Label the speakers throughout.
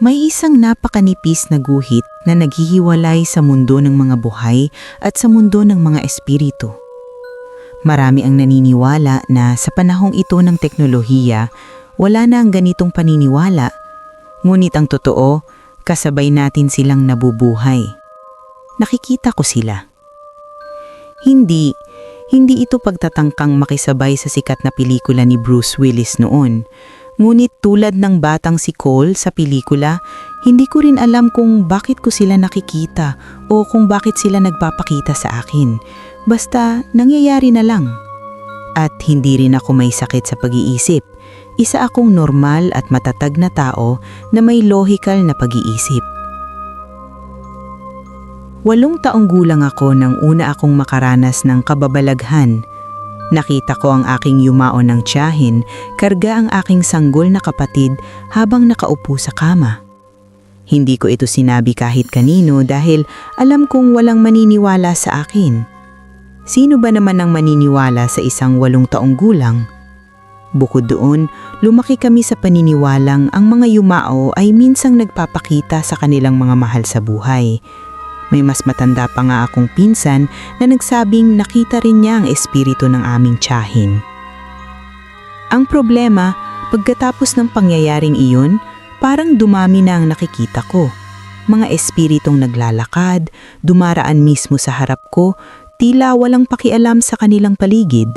Speaker 1: May isang napakanipis na guhit na naghihiwalay sa mundo ng mga buhay at sa mundo ng mga espiritu. Marami ang naniniwala na sa panahong ito ng teknolohiya, wala na ang ganitong paniniwala. Ngunit ang totoo, kasabay natin silang nabubuhay. Nakikita ko sila. Hindi ito pagtatangkang makisabay sa sikat na pelikula ni Bruce Willis noon. Ngunit tulad ng batang si Cole sa pelikula, hindi ko rin alam kung bakit ko sila nakikita o kung bakit sila nagpapakita sa akin. Basta nangyayari na lang. At hindi rin ako may sakit sa pag-iisip. Isa akong normal at matatag na tao na may logical na pag-iisip. 8 taong gulang ako nang una akong makaranas ng kababalaghan. Nakita ko ang aking yumao ng tiyahin, karga ang aking sanggol na kapatid habang nakaupo sa kama. Hindi ko ito sinabi kahit kanino dahil alam kong walang maniniwala sa akin. Sino ba naman ang maniniwala sa isang 8 taong gulang? Bukod doon, lumaki kami sa paniniwalang ang mga yumao ay minsang nagpapakita sa kanilang mga mahal sa buhay. May mas matanda pa nga akong pinsan na nagsabing nakita rin niya ang espiritu ng aming tiyahin. Ang problema, pagkatapos ng pangyayaring iyon, parang dumami na ang nakikita ko. Mga espiritong naglalakad, dumaraan mismo sa harap ko, tila walang pakialam sa kanilang paligid.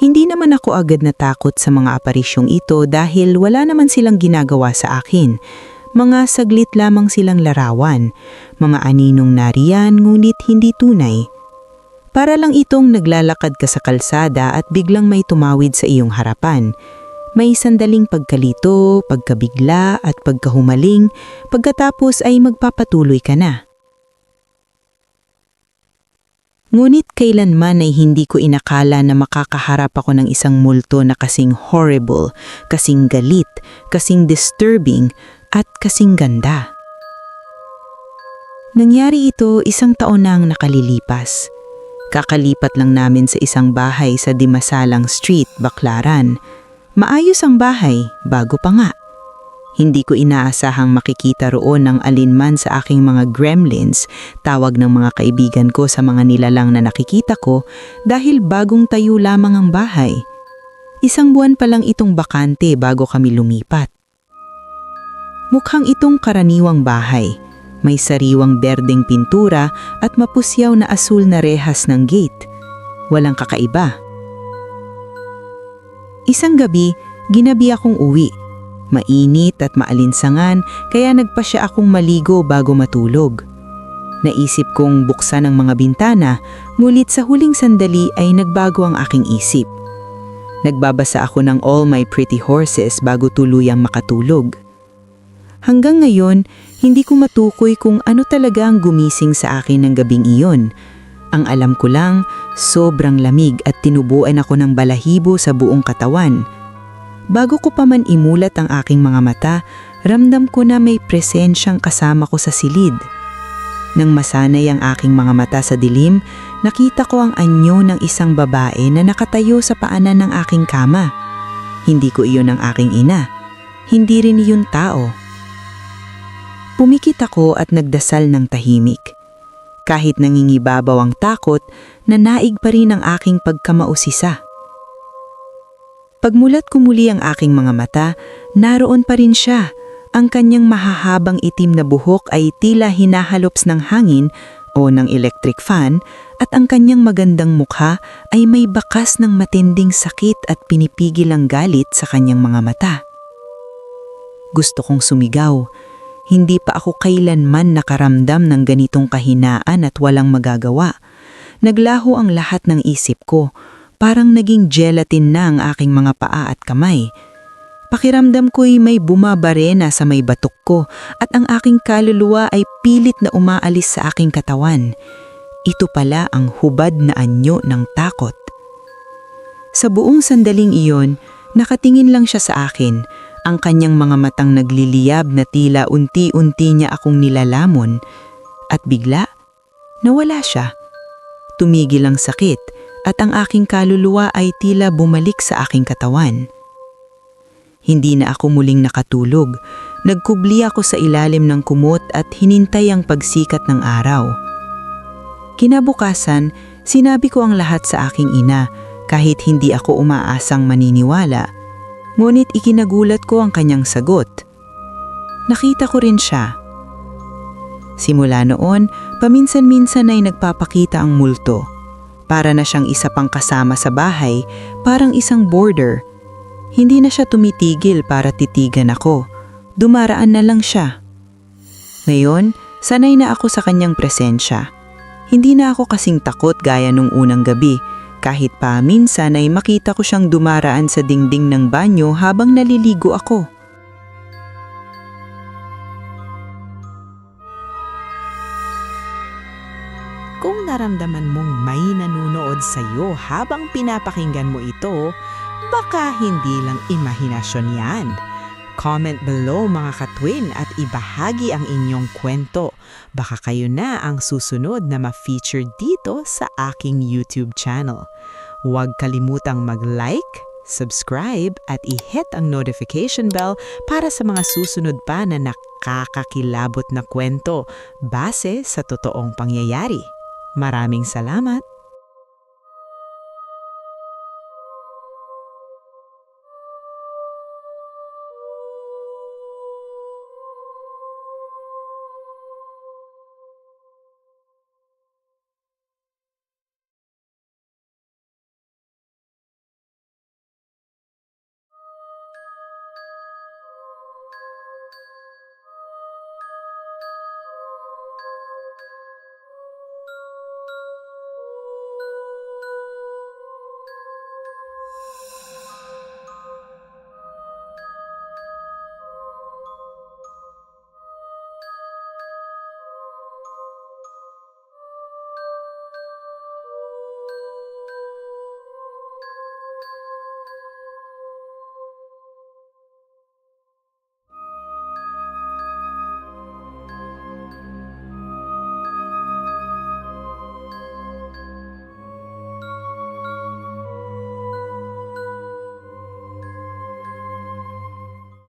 Speaker 1: Hindi naman ako agad natakot sa mga aparisyong ito dahil wala naman silang ginagawa sa akin. Mga saglit lamang silang larawan, mga aninong nariyan ngunit hindi tunay. Para lang itong naglalakad ka sa kalsada at biglang may tumawid sa iyong harapan. May sandaling pagkalito, pagkabigla at pagkahumaling, pagkatapos ay magpapatuloy ka na. Ngunit kailanman ay hindi ko inakala na makakaharap ako ng isang multo na kasing horrible, kasing galit, kasing disturbing, at kasing ganda. Nangyari ito 1 taon na ang nakalilipas. Kakalipat lang namin sa isang bahay sa Dimasalang Street, Baclaran. Maayos ang bahay, bago pa nga. Hindi ko inaasahang makikita roon ng alinman sa aking mga gremlins, tawag ng mga kaibigan ko sa mga nilalang na nakikita ko dahil bagong tayo lamang ang bahay. 1 buwan pa lang itong bakante bago kami lumipat. Mukhang itong karaniwang bahay. May sariwang berdeng pintura at mapusyaw na asul na rehas ng gate. Walang kakaiba. Isang gabi, ginabi akong uwi. Mainit at maalinsangan kaya nagpasya akong maligo bago matulog. Naisip kong buksan ang mga bintana, ngunit sa huling sandali ay nagbago ang aking isip. Nagbabasa ako ng All My Pretty Horses bago tuluyang makatulog. Hanggang ngayon, hindi ko matukoy kung ano talaga ang gumising sa akin ng gabing iyon. Ang alam ko lang, sobrang lamig at tinubuan ako ng balahibo sa buong katawan. Bago ko pa man imulat ang aking mga mata, ramdam ko na may presensyang kasama ko sa silid. Nang masanay ang aking mga mata sa dilim, nakita ko ang anyo ng isang babae na nakatayo sa paanan ng aking kama. Hindi ko iyon ang aking ina. Hindi rin iyon tao. Pumikit ako at nagdasal ng tahimik. Kahit nangingibabaw ang takot, nanaig pa rin ang aking pagkamausisa. Pagmulat ko muli ang aking mga mata, naroon pa rin siya. Ang kanyang mahahabang itim na buhok ay tila hinahalops ng hangin o ng electric fan at ang kanyang magandang mukha ay may bakas ng matinding sakit at pinipigil ang galit sa kanyang mga mata. Gusto kong sumigaw. Hindi pa ako kailanman nakaramdam ng ganitong kahinaan at walang magagawa. Naglaho ang lahat ng isip ko. Parang naging gelatin na ang aking mga paa at kamay. Pakiramdam ko'y may bumabarena sa may batok ko at ang aking kaluluwa ay pilit na umaalis sa aking katawan. Ito pala ang hubad na anyo ng takot. Sa buong sandaling iyon, nakatingin lang siya sa akin. Ang kanyang mga matang nagliliyab na tila unti-unti niya akong nilalamon. At bigla, nawala siya. Tumigil ang sakit at ang aking kaluluwa ay tila bumalik sa aking katawan. Hindi na ako muling nakatulog. Nagkubli ako sa ilalim ng kumot at hinintay ang pagsikat ng araw. Kinabukasan, sinabi ko ang lahat sa aking ina kahit hindi ako umaasang maniniwala. Ngunit ikinagulat ko ang kanyang sagot. Nakita ko rin siya. Simula noon, paminsan-minsan ay nagpapakita ang multo. Para na siyang isa pang kasama sa bahay, parang isang boarder. Hindi na siya tumitigil para titigan ako. Dumaraan na lang siya. Ngayon, sanay na ako sa kanyang presensya. Hindi na ako kasing takot gaya nung unang gabi, kahit pa minsan ay makita ko siyang dumaraan sa dingding ng banyo habang naliligo ako.
Speaker 2: Kung naramdaman mong may nanunood sa iyo habang pinapakinggan mo ito, baka hindi lang imahinasyon yan. Comment below mga katwin at ibahagi ang inyong kwento. Baka kayo na ang susunod na ma-feature dito sa aking YouTube channel. Huwag kalimutang mag-like, subscribe at i-hit ang notification bell para sa mga susunod pa na nakakakilabot na kwento base sa totoong pangyayari. Maraming salamat!